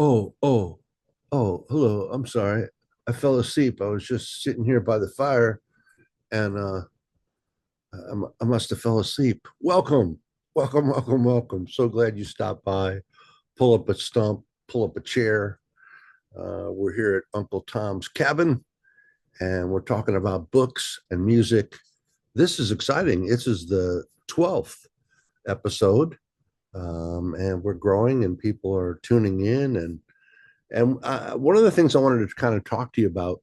Oh, oh, oh, hello. I'm sorry. I fell asleep. I was just sitting here by the fire and I must have fell asleep. Welcome. Welcome, welcome, welcome. So glad you stopped by. Pull up a stump, pull up a chair. We're here at Uncle Tom's cabin and we're talking about books and music. This is exciting. This is the 12th episode, and we're growing and people are tuning in. And one of the things I wanted to kind of talk to you about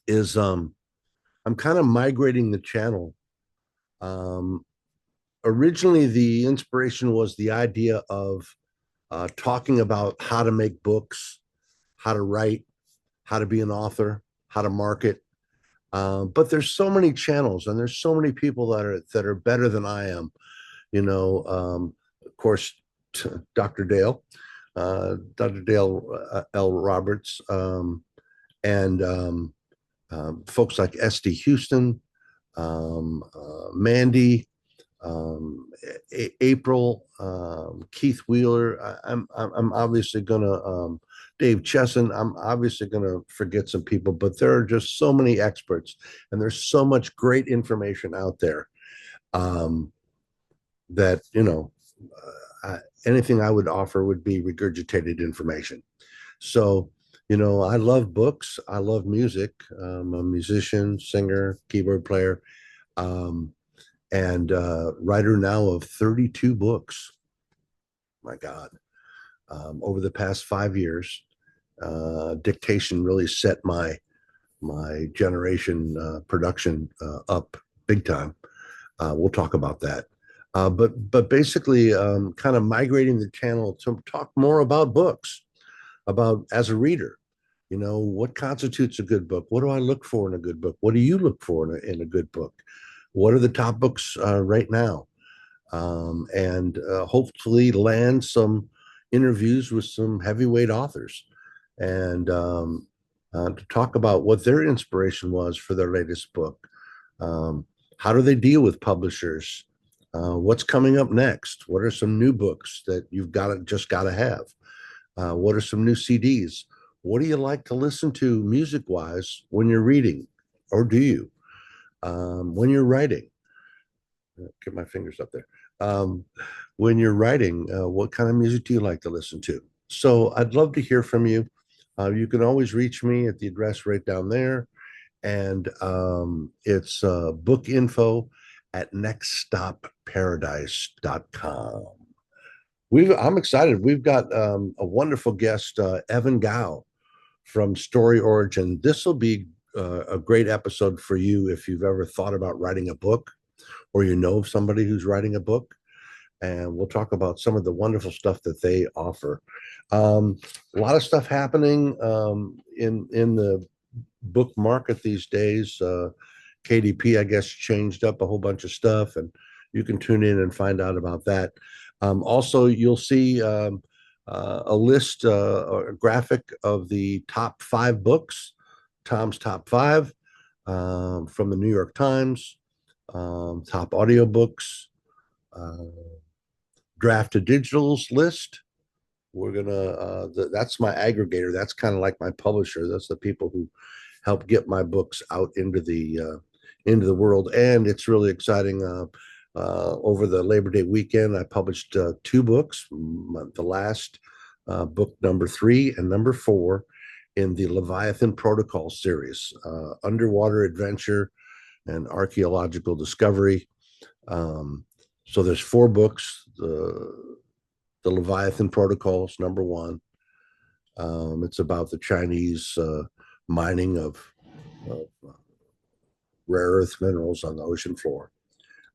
is I'm kind of migrating the channel. Um, Originally, the inspiration was the idea of talking about how to make books, how to write, how to be an author, how to market. But there's so many channels, and there's so many people that are better than I am. Of course, Dr. Dale L. Roberts, and folks like Esty Houston, Mandy, April, Keith Wheeler. I'm obviously gonna Dave Chesson. I'm obviously gonna forget some people, but there are just so many experts, and there's so much great information out there, um, that anything I would offer would be regurgitated information. So, I love books. I love music. I'm a musician, singer, keyboard player. Um, and writer now of 32 books. My God. Over the past 5 years, dictation really set my generation production up big time. We'll talk about that. But basically, kind of migrating the channel to talk more about books, about as a reader. What constitutes a good book? What do I look for in a good book? What do you look for in a good book? What are the top books right now? And hopefully land some interviews with some heavyweight authors and to talk about what their inspiration was for their latest book. Um, how do they deal with publishers? What's coming up next? What are some new books that you've got to have? What are some new CDs? What do you like to listen to music wise when you're reading, or do you when you're writing? Get my fingers up there. Um, when you're writing, what kind of music do you like to listen to? So I'd love to hear from you. You can always reach me at the address right down there. And it's book info at nextstopparadise.com. I'm excited. We've got a wonderful guest, Evan Gao from Story Origin. This will be a great episode for you if you've ever thought about writing a book or you know of somebody who's writing a book. And we'll talk about some of the wonderful stuff that they offer. A lot of stuff happening in the book market these days. KDP, I guess, changed up a whole bunch of stuff, and you can tune in and find out about that. Also, you'll see a list, or a graphic of the top 5 books, Tom's top 5, from the New York Times, top audiobooks, uh, draft to digitals list. We're gonna that's my aggregator. That's kind of like my publisher. That's the people who help get my books out into the world, and it's really exciting. Over the Labor Day weekend, I published 2 books. The last book, number 3 and number 4, in the Leviathan Protocol series, underwater adventure and archaeological discovery. Um, so there's 4 books. The Leviathan Protocols, number 1. It's about the Chinese mining of rare earth minerals on the ocean floor.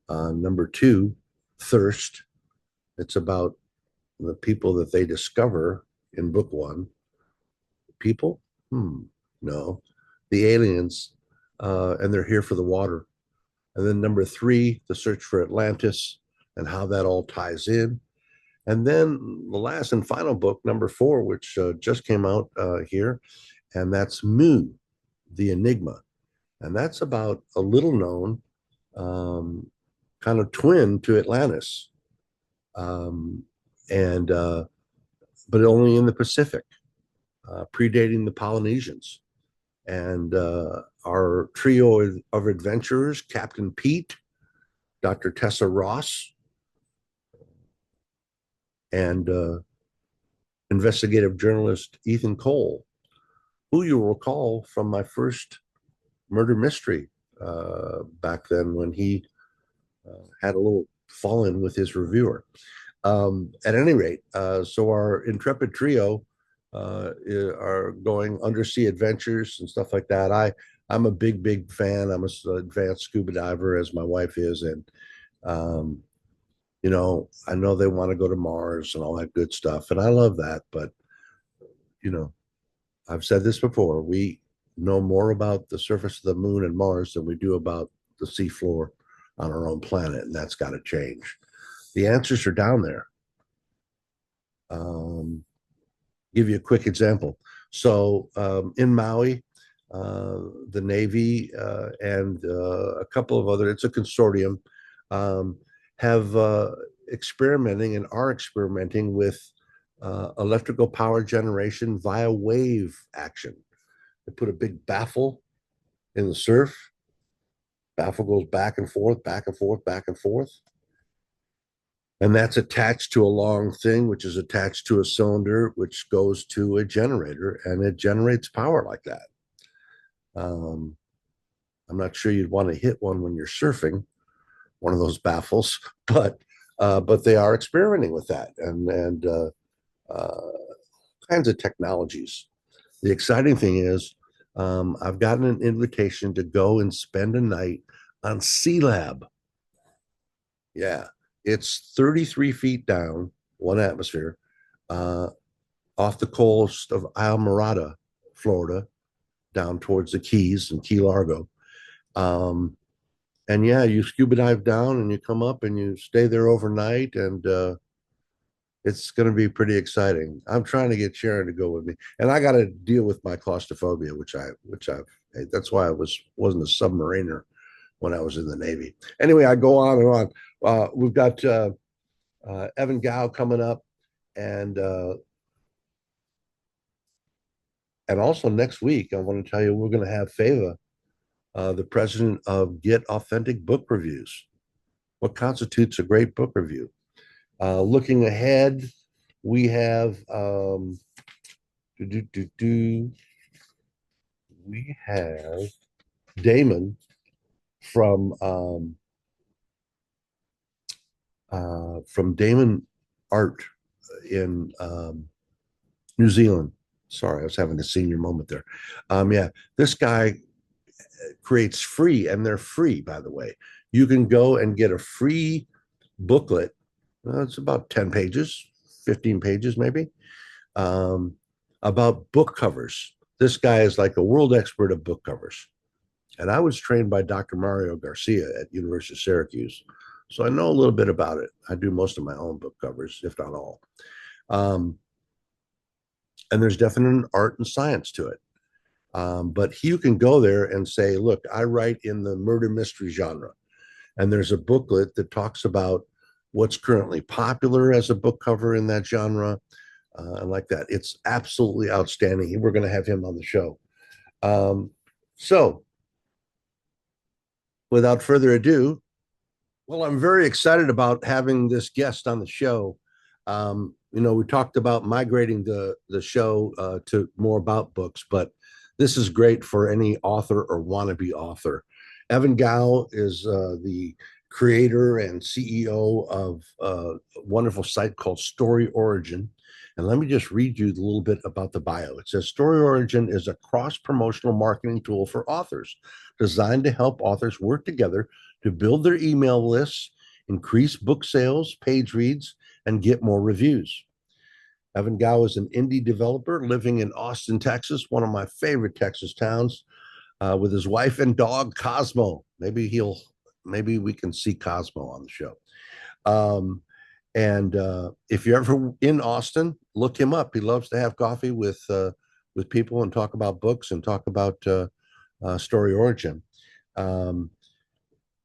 Number 2, Thirst. It's about the people that they discover in book 1. People? No, the aliens, and they're here for the water. And then number 3, The Search for Atlantis, and how that all ties in. And then the last and final book, number 4, which just came out here, and that's Mu, the Enigma. And that's about a little known kind of twin to Atlantis. Um, and but only in the Pacific, predating the Polynesians. And our trio of adventurers, Captain Pete, Dr. Tessa Ross, and investigative journalist Ethan Cole, who you'll recall from my first murder mystery back then when he had a little fall in with his reviewer. At any rate, so our intrepid trio are going undersea adventures and stuff like that. I'm a big fan. I'm an advanced scuba diver, as my wife is, and um, I know they want to go to Mars and all that good stuff, and I love that. But you know, I've said this before: we know more about the surface of the moon and Mars than we do about the seafloor on our own planet, and that's got to change. The answers are down there. Um, give you a quick example. So in Maui, the Navy and a couple of other, it's a consortium, um, have experimenting and are experimenting with electrical power generation via wave action. They put a big baffle in the surf. Baffle goes back and forth, back and forth, back and forth. And that's attached to a long thing, which is attached to a cylinder, which goes to a generator, and it generates power like that. Um, I'm not sure you'd want to hit one when you're surfing, one of those baffles, but they are experimenting with that and kinds of technologies. The exciting thing is, I've gotten an invitation to go and spend a night on Sea Lab. Yeah, it's 33 feet down, one atmosphere, uh, off the coast of Islamorada, Florida, down towards the Keys and Key Largo. Um, and yeah, you scuba dive down and you come up and you stay there overnight, and it's going to be pretty exciting. I'm trying to get Sharon to go with me, and I got to deal with my claustrophobia, that's why I wasn't a submariner when I was in the Navy. Anyway, I go on and on. We've got Evan Gao coming up, and also next week, I want to tell you we're going to have Fava, the president of Get Authentic Book Reviews. What constitutes a great book review? Looking ahead, we have we have Damon from Damon Art in New Zealand. Sorry, I was having a senior moment there. Yeah, this guy creates free, and they're free, by the way. You can go and get a free booklet. It's about 10 pages, 15 pages, maybe, um, about book covers. This guy is like a world expert of book covers. And I was trained by Dr. Mario Garcia at University of Syracuse. So I know a little bit about it. I do most of my own book covers, if not all. Um, and there's definite art and science to it. But you can go there and say, look, I write in the murder mystery genre. And there's a booklet that talks about what's currently popular as a book cover in that genre. And like that. It's absolutely outstanding. We're going to have him on the show. So without further ado, well, I'm very excited about having this guest on the show. We talked about migrating the show to more about books, but this is great for any author or wannabe author. Evan Gao is the creator and CEO of a wonderful site called Story Origin. And let me just read you a little bit about the bio. It says Story Origin is a cross-promotional marketing tool for authors designed to help authors work together to build their email lists, increase book sales, page reads, and get more reviews. Evan Gao is an indie developer living in Austin, Texas, one of my favorite Texas towns, with his wife and dog, Cosmo. Maybe we can see Cosmo on the show. And if you're ever in Austin, look him up. He loves to have coffee with people and talk about books and talk about Story Origin.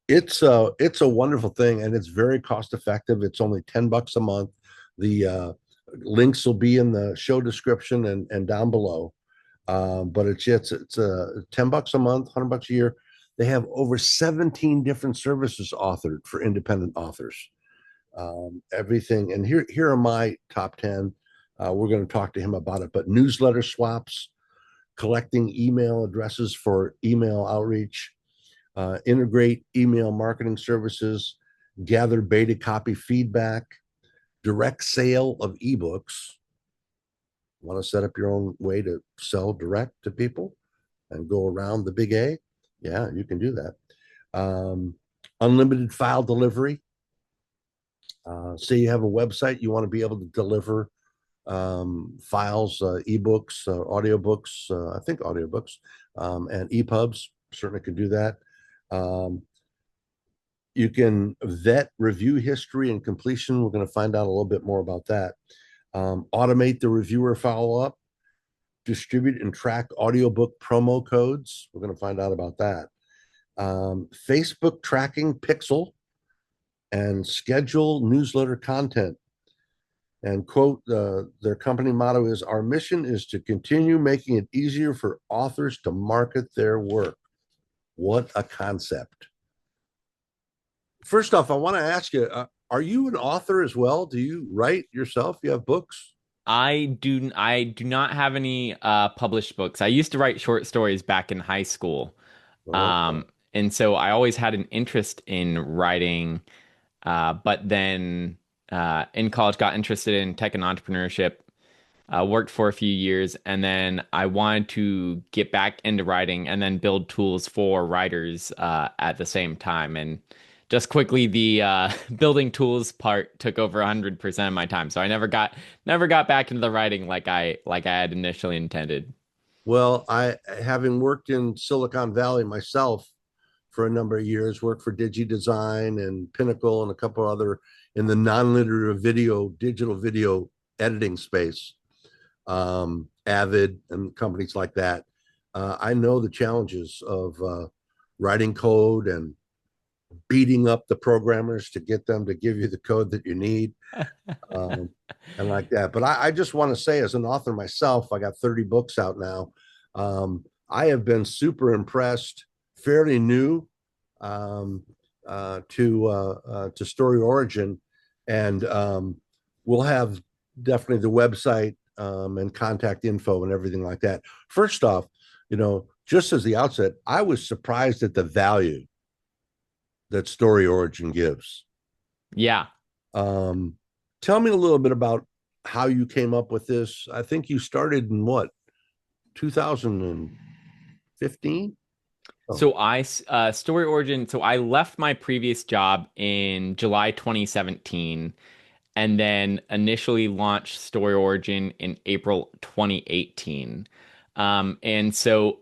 It's a wonderful thing, and it's very cost effective. It's only $10 a month. The Links will be in the show description and down below. But it's $10 a month, $100 a year. They have over 17 different services authored for independent authors. Everything, and here are my top 10. We're going to talk to him about it, but newsletter swaps, collecting email addresses for email outreach, integrate email marketing services, gather beta copy feedback, direct sale of ebooks. Want to set up your own way to sell direct to people and go around the big A? Yeah, you can do that. Unlimited file delivery. Say you have a website, you want to be able to deliver files, ebooks, audiobooks, I think audiobooks, and EPUBs. Certainly can do that. You can vet review history and completion. We're going to find out a little bit more about that. Automate the reviewer follow-up, distribute and track audiobook promo codes. We're going to find out about that. Facebook tracking pixel and schedule newsletter content. And quote, their company motto is, our mission is to continue making it easier for authors to market their work. What a concept. First off, I want to ask you, are you an author as well? Do you write yourself? You have books? I do not have any published books. I used to write short stories back in high school. Okay. And so I always had an interest in writing, but then in college got interested in tech and entrepreneurship, worked for a few years, and then I wanted to get back into writing and then build tools for writers at the same time. And just quickly, the building tools part took over 100% of my time. So I never got back into the writing like I had initially intended. Well, I, having worked in Silicon Valley myself for a number of years, worked for DigiDesign and Pinnacle and a couple other in the nonlinear video, digital video editing space, Avid and companies like that. I know the challenges of writing code and beating up the programmers to get them to give you the code that you need, um, and like that. But I just want to say, as an author myself, I got 30 books out now. I have been super impressed, fairly new, um, to Story Origin, and we'll have definitely the website and contact info and everything like that. First off, just as the outset, I was surprised at the value that Story Origin gives. Yeah. Um, Tell me a little bit about how you came up with this. I think you started in what, 2015? Oh, So Story Origin, so I left my previous job in July 2017 and then initially launched Story Origin in April 2018. And so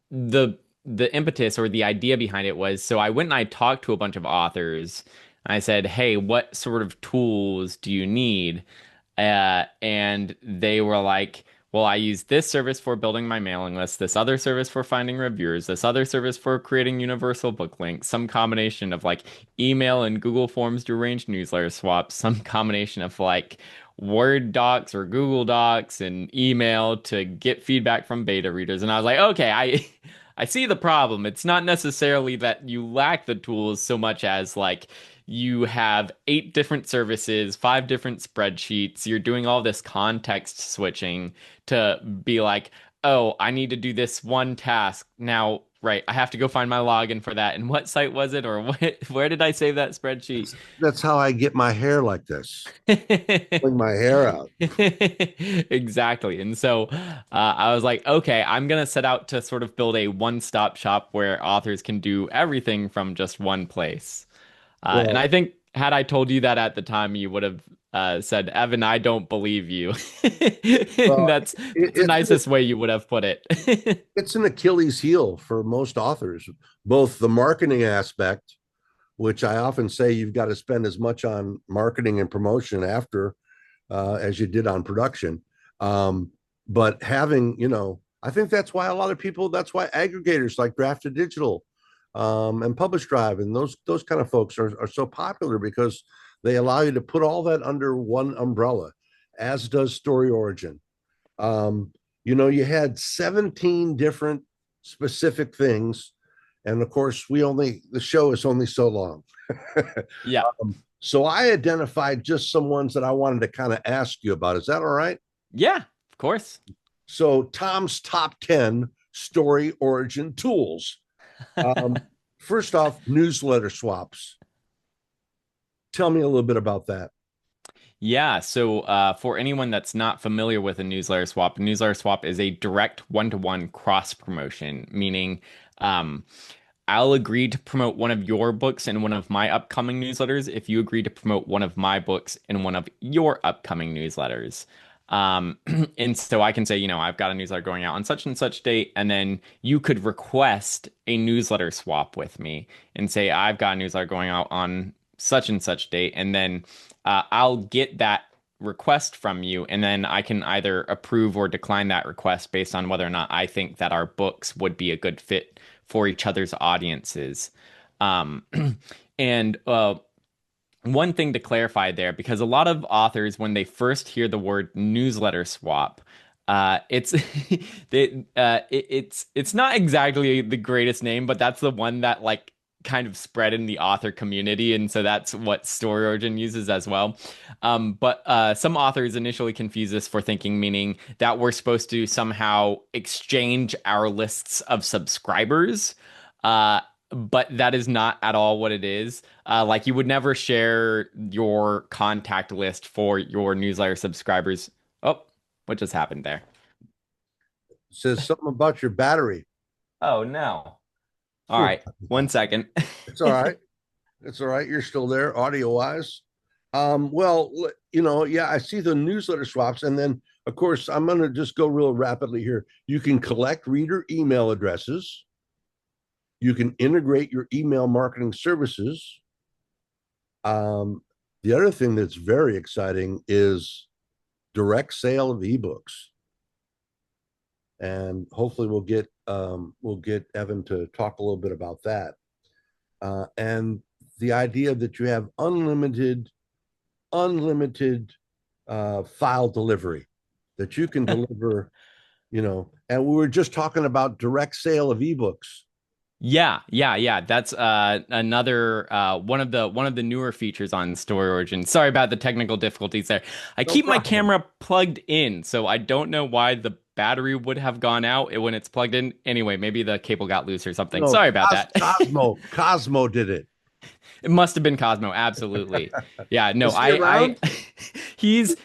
the the impetus or the idea behind it was, so I went and I talked to a bunch of authors. I said, "Hey, what sort of tools do you need?" And they were like, well, I use this service for building my mailing list, this other service for finding reviewers, this other service for creating universal book links, some combination of like email and Google Forms to arrange newsletter swaps, some combination of like Word docs or Google Docs and email to get feedback from beta readers. And I was like, okay, I see the problem. It's not necessarily that you lack the tools so much as like you have 8 different services, 5 different spreadsheets. You're doing all this context switching to be like, oh, I need to do this one task. Now, right, I have to go find my login for that. And what site was it? Or where did I save that spreadsheet? that's how I get my hair like this. Pulling my hair out. Exactly. And so I was like, okay, I'm going to set out to sort of build a one-stop shop where authors can do everything from just one place. And I Well, think had I told you that at the time, you would have said, Evan, I don't believe you. well, That's the nicest way you would have put it. it's an Achilles heel for most authors, both the marketing aspect, which I often say you've got to spend as much on marketing and promotion after as you did on production. Um, but having, I think that's why a lot of people, that's why aggregators like Drafted Digital and Publish Drive and those kind of folks are so popular, because they allow you to put all that under one umbrella. as does Story Origin. Um, you had 17 different specific things. And of course, the show is only so long. Yeah. So I identified just some ones that I wanted to kind of ask you about. Is that all right? Yeah, of course. So Tom's top 10 story origin tools. Um, First off, newsletter swaps. Tell me a little bit about that. Yeah, so for anyone that's not familiar with a newsletter swap is a direct one-to-one cross promotion, meaning um, I'll agree to promote one of your books in one of my upcoming newsletters if you agree to promote one of my books in one of your upcoming newsletters. Um, and so I can say, I've got a newsletter going out on such and such date, and then you could request a newsletter swap with me and say, I've got a newsletter going out on such and such date, and then I'll get that request from you, and then I can either approve or decline that request based on whether or not I think that our books would be a good fit for each other's audiences. Um, and one thing to clarify there, because a lot of authors, when they first hear the word newsletter swap, it's it's not exactly the greatest name, but that's the one that like kind of spread in the author community, and so that's what Story Origin uses as well. But some authors initially confuse this for thinking meaning that we're supposed to somehow exchange our lists of subscribers. But that is not at all what it is. Like you would never share your contact list for your newsletter subscribers. Oh, what just happened there? It says something about your battery. Oh no. All Phew. right, 1 second. It's all right. It's all right. You're still there, audio wise. Well, yeah, I see the newsletter swaps, and then of course I'm going to just go real rapidly here. You can collect reader email addresses. You can integrate your email marketing services. Um, the other thing that's very exciting is direct sale of ebooks, and hopefully we'll get Evan to talk a little bit about that. And the idea that you have unlimited file delivery, that you can deliver, and we were just talking about direct sale of ebooks. Yeah. That's another one of the newer features on Story Origin. Sorry about the technical difficulties there. I No keep my problem. camera plugged in, so I don't know why the battery would have gone out when it's plugged in. Anyway, maybe the cable got loose or something. No, Sorry about that. Cosmo did it. It must have been Cosmo, absolutely. Yeah, no, Is he I around? he is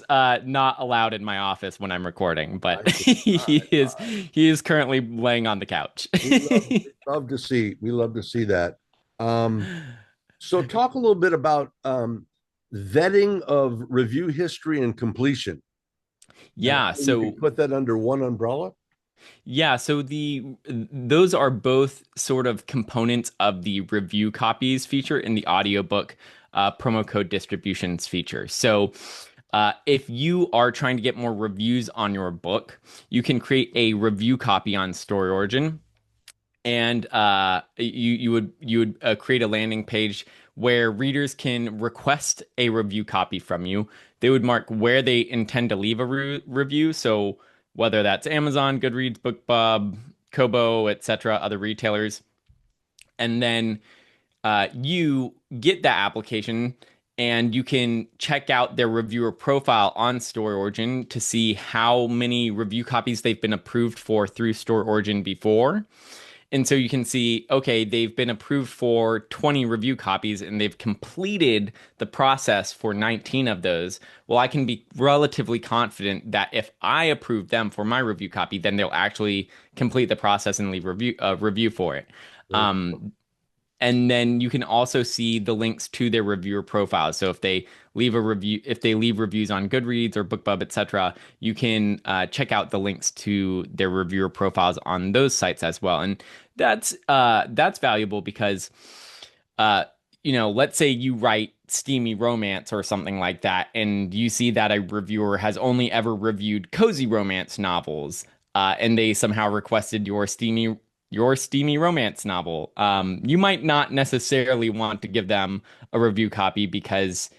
not allowed in my office when I'm recording, I but see. All he right, all is right. he is currently laying on the couch. We love to see that. Um, so talk a little bit about vetting of review history and completion, and Yeah, how you can so put that under one umbrella. so the those are both sort of components of the review copies feature in the audiobook promo code distributions feature. So if you are trying to get more reviews on your book, you can create a review copy on Story Origin, and you would create a landing page where readers can request a review copy from you. They would mark where they intend to leave a review, so whether that's Amazon, Goodreads, BookBub, Kobo, etc., other retailers, and then you get that application and you can check out their reviewer profile on Story Origin to see how many review copies they've been approved for through Story Origin before. And so you can see, okay, they've been approved for 20 review copies and they've completed the process for 19 of those. Well, I can be relatively confident that if I approve them for my review copy, then they'll actually complete the process and leave review for it. Very cool. Um, and then you can also see the links to their reviewer profiles. So if they leave a review, if they leave reviews on Goodreads or BookBub, etc., you can check out the links to their reviewer profiles on those sites as well. And that's valuable because uh, let's say you write steamy romance or something like that, and you see that a reviewer has only ever reviewed cozy romance novels, and they somehow requested your steamy romance novel. You might not necessarily want to give them a review copy because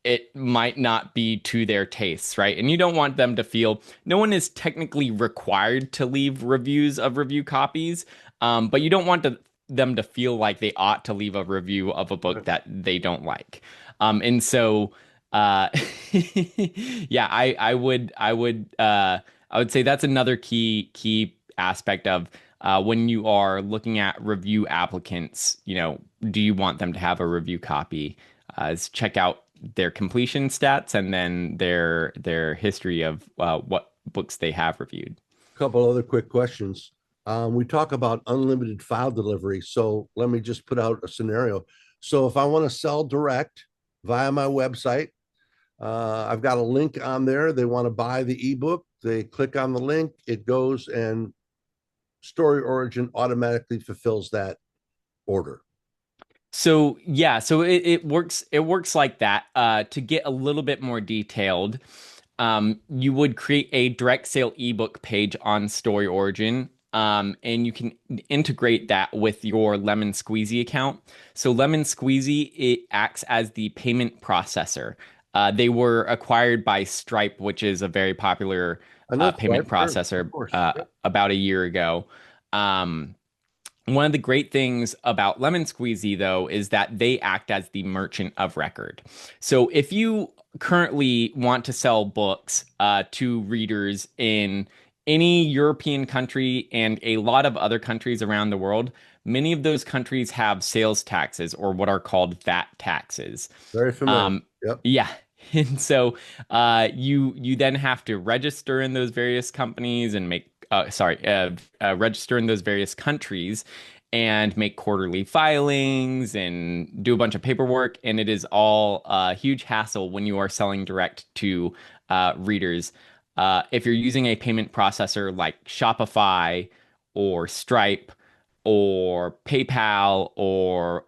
it might not be to their tastes, right? And you don't want them to feel no one is technically required to leave reviews of review copies, but you don't want them to feel like they ought to leave a review of a book that they don't like. And so, uh, yeah, I would say that's another key aspect of when you are looking at review applicants. You know, do you want them to have a review copy? Is check out their completion stats and then their history of what books they have reviewed. Couple other quick questions. We talk about unlimited file delivery. So let me just put out a scenario. So if I want to sell direct via my website, I've got a link on there. They want to buy the ebook. They click on the link. It goes and Story Origin automatically fulfills that order. So yeah, so it works like that. To get a little bit more detailed, you would create a direct sale ebook page on Story Origin. And you can integrate that with your Lemon Squeezy account. So Lemon Squeezy, it acts as the payment processor. They were acquired by Stripe, which is a very popular I know payment Stripe, sure, of processor, course. Yep. about a year ago. Um, One of the great things about Lemon Squeezy, though, is that they act as the merchant of record. So if you currently want to sell books to readers in any European country and a lot of other countries around the world, many of those countries have sales taxes or what are called VAT taxes. Very familiar. Um, Yep. yeah. And so you then have to register in those various companies and register in those various countries and make quarterly filings and do a bunch of paperwork. And it is all a huge hassle when you are selling direct to readers. If you're using a payment processor like Shopify or Stripe or PayPal or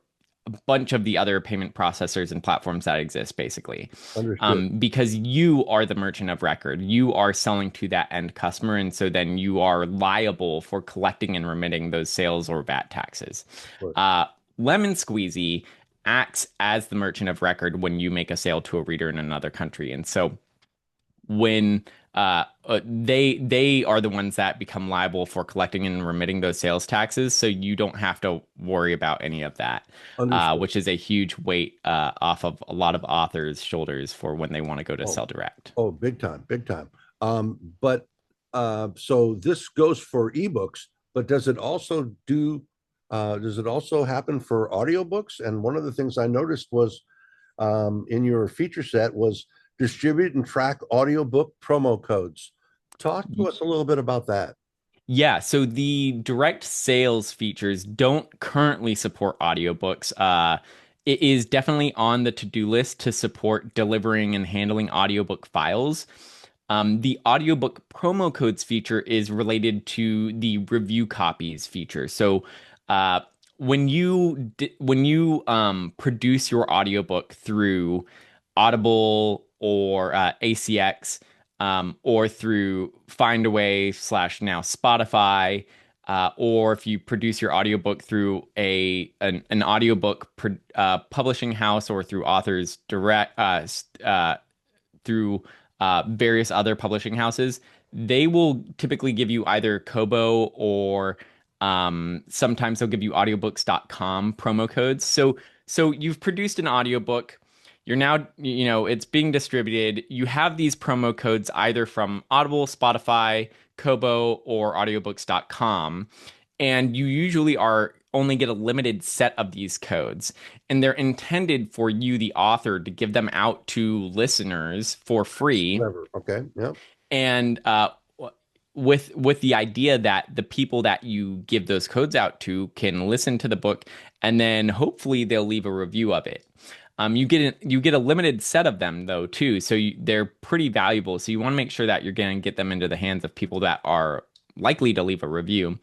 a bunch of the other payment processors and platforms that exist, basically. Understood. Because you are the merchant of record. You are selling to that end customer. And so then you are liable for collecting and remitting those sales or VAT taxes. Of course. Uh, Lemon Squeezy acts as the merchant of record when you make a sale to a reader in another country. And so when they are the ones that become liable for collecting and remitting those sales taxes, so you don't have to worry about any of that, Understood. which is a huge weight off of a lot of authors' shoulders for when they want to go to Oh, sell direct. oh, big time, big time. But so this goes for ebooks, but does it also happen for audiobooks? And one of the things I noticed was in your feature set was distribute and track audiobook promo codes. Talk to us a little bit about that. Yeah, so the direct sales features don't currently support audiobooks. It is definitely on the to-do list to support delivering and handling audiobook files. The audiobook promo codes feature is related to the review copies feature. So, uh, when you produce your audiobook through Audible or ACX, or through Findaway slash now Spotify, or if you produce your audiobook through an audiobook publishing house or through Authors Direct, through various other publishing houses, they will typically give you either Kobo or sometimes they'll give you audiobooks.com promo codes. So you've produced an audiobook. You're now, it's being distributed. You have these promo codes either from Audible, Spotify, Kobo, or audiobooks.com. And you usually are only get a limited set of these codes. And they're intended for you, the author, to give them out to listeners for free. Clever. Okay. Yeah. And with the idea that the people that you give those codes out to can listen to the book and then hopefully they'll leave a review of it. You get a limited set of them though too, so they're pretty valuable. So you want to make sure that you're going to get them into the hands of people that are likely to leave a review.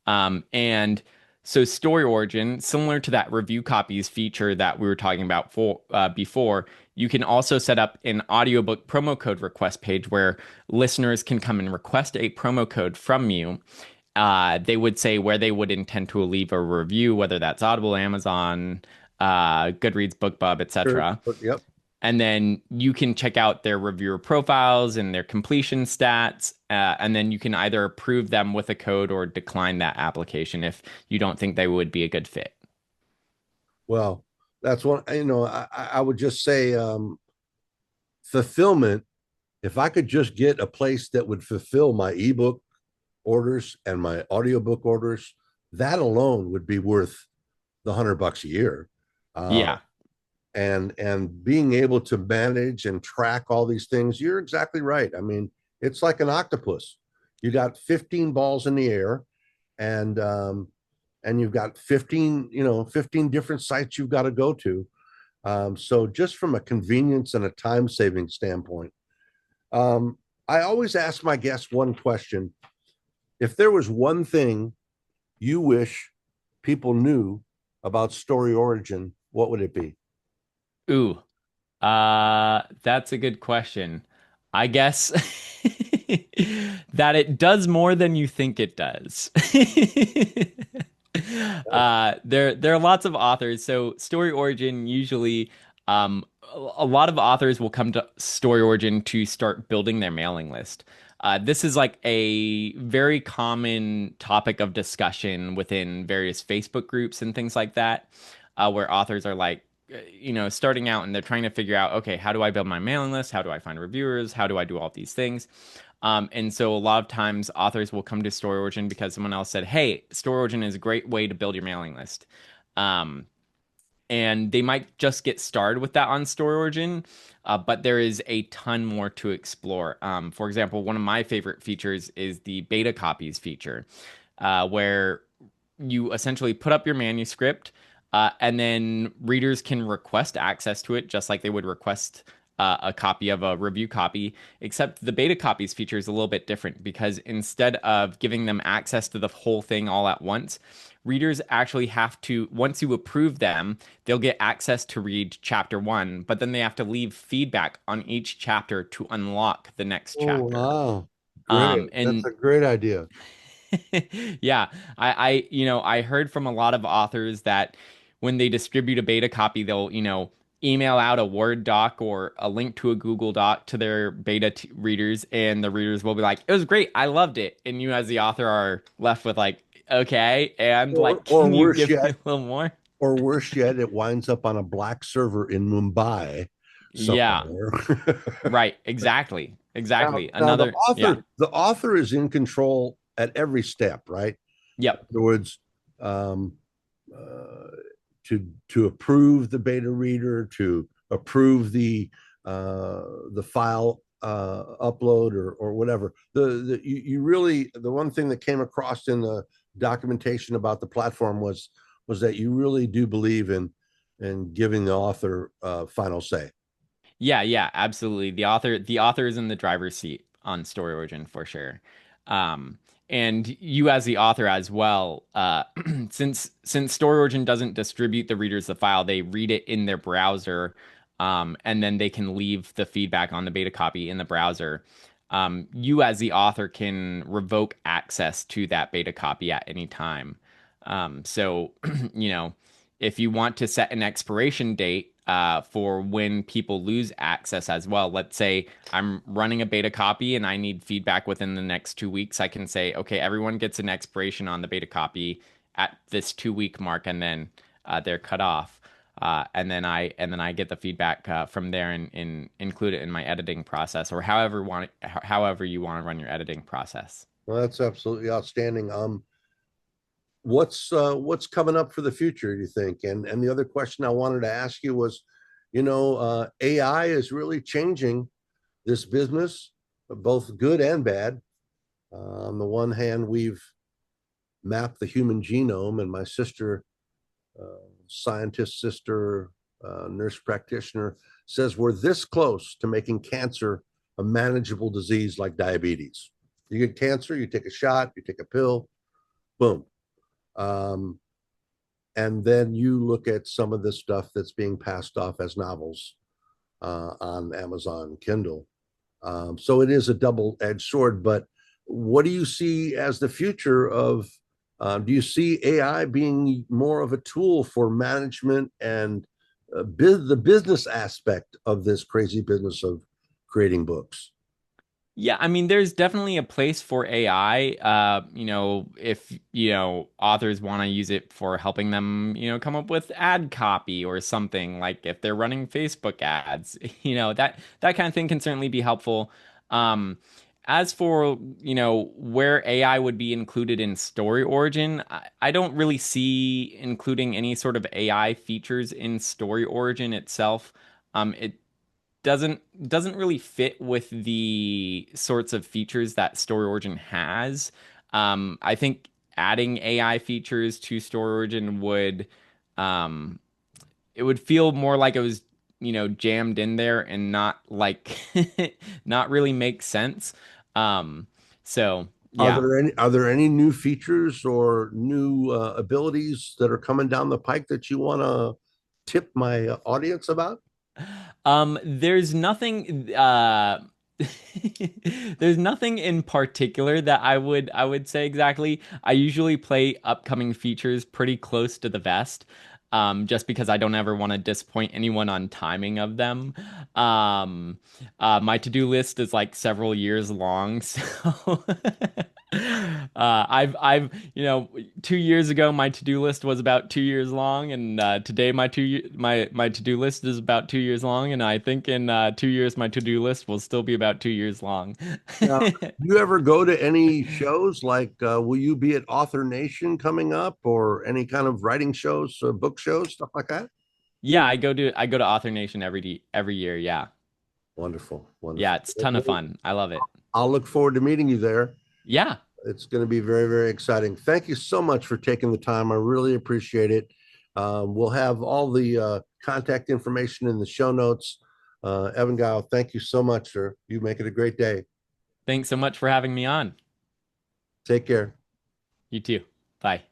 And so Story Origin, similar to that review copies feature that we were talking about before, you can also set up an audiobook promo code request page where listeners can come and request a promo code from you. They would say where they would intend to leave a review, whether that's Audible, Amazon, Goodreads, BookBub, Sure. etc. But yep. And then you can check out their reviewer profiles and their completion stats. And then you can either approve them with a code or decline that application if you don't think they would be a good fit. Well, that's one, I would just say fulfillment. If I could just get a place that would fulfill my ebook orders and my audiobook orders, that alone would be worth the $100 a year. Uh, Yeah. and being able to manage and track all these things, you're exactly right. I mean, it's like an octopus. You got 15 balls in the air, and you've got 15 different sites you've got to go to. So just from a convenience and a time saving standpoint, I always ask my guests one question: if there was one thing you wish people knew about Story Origin, what would it be? Ooh, that's a good question. I guess that it does more than you think it does. There are lots of authors. So Story Origin usually, a lot of authors will come to Story Origin to start building their mailing list. This is like a very common topic of discussion within various Facebook groups and things like that, where authors are like, starting out and they're trying to figure out, okay, how do I build my mailing list? How do I find reviewers? How do I do all these things? And so a lot of times authors will come to Story Origin because someone else said, hey, Story Origin is a great way to build your mailing list. Um, and they might just get started with that on Story Origin, but there is a ton more to explore. For example, one of my favorite features is the beta copies feature, where you essentially put up your manuscript, and then readers can request access to it just like they would request a copy of a review copy, except the beta copies feature is a little bit different because instead of giving them access to the whole thing all at once, readers actually have to, once you approve them, they'll get access to read chapter one, but then they have to leave feedback on each chapter to unlock the next Oh, chapter. wow. Great. That's And a great idea. yeah, I heard from a lot of authors that when they distribute a beta copy, they'll, email out a Word doc or a link to a Google Doc to their readers, and the readers will be like, "It was great, I loved it," and you, as the author, are left with like, "Okay, and Or like, or can you worse give me yet, a little more?" or worse yet, it winds up on a black server in Mumbai Yeah, somewhere. right, exactly, now, exactly. now the Another, yeah, author, the author is in control at every step, right? yep. In other words, um, uh, to approve the beta reader, to approve the file upload or whatever. You really, the one thing that came across in the documentation about the platform was that you really do believe in giving the author final say. Yeah, yeah, absolutely. The author is in the driver's seat on Story Origin for sure. Um, and you as the author as well, since Story Origin doesn't distribute the readers the file, they read it in their browser, and then they can leave the feedback on the beta copy in the browser. You as the author can revoke access to that beta copy at any time. So, you know, if you want to set an expiration date for when people lose access as well, let's say I'm running a beta copy and I need feedback within the next 2 weeks, I can say, okay, everyone gets an expiration on the beta copy at this 2 week mark, and then they're cut off. And then I get the feedback from there and include it in my editing process, or however you want to run your editing process. Well, that's absolutely outstanding. What's coming up for the future, do you think? And the other question I wanted to ask you was, AI is really changing this business, both good and bad. On the one hand, we've mapped the human genome, and my sister, scientist sister, nurse practitioner, says we're this close to making cancer a manageable disease like diabetes. You get cancer, you take a shot, you take a pill, boom. Um, and then you look at some of the stuff that's being passed off as novels on Amazon Kindle. So it is a double-edged sword. But what do you see as the future of? Do you see AI being more of a tool for management and the business aspect of this crazy business of creating books. Yeah, I mean, there's definitely a place for AI. If, authors want to use it for helping them, come up with ad copy or something, like if they're running Facebook ads, that kind of thing can certainly be helpful. Um, as for, where AI would be included in Story Origin, I don't really see including any sort of AI features in Story Origin itself. It doesn't really fit with the sorts of features that Story Origin has. I think adding AI features to Story Origin um, it would feel more like it was, jammed in there and not like not really make sense. Um, so yeah. Are there any new features or new abilities that are coming down the pike that you want to tip my audience about? There's nothing there's nothing in particular that I would say exactly. I usually play upcoming features pretty close to the vest. Just because I don't ever want to disappoint anyone on timing of them. Um, my to-do list is like several years long, so I've 2 years ago my to-do list was about 2 years long, and today my to-do list is about 2 years long, and I think in 2 years my to-do list will still be about 2 years long. Now, do you ever go to any shows like will you be at Author Nation coming up or any kind of writing shows, book shows, stuff like that? Yeah, I go to Author Nation every year. Yeah, Wonderful, yeah, wonderful. it's a ton of fun. I love it. I'll look forward to meeting you there. Yeah, It's going to be very, very exciting. Thank you so much for taking the time. I really appreciate it. We'll have all the contact information in the show notes. Evan Gile, thank you so much, sir. You make it a great day. thanks so much for having me on. Take care. You too. Bye.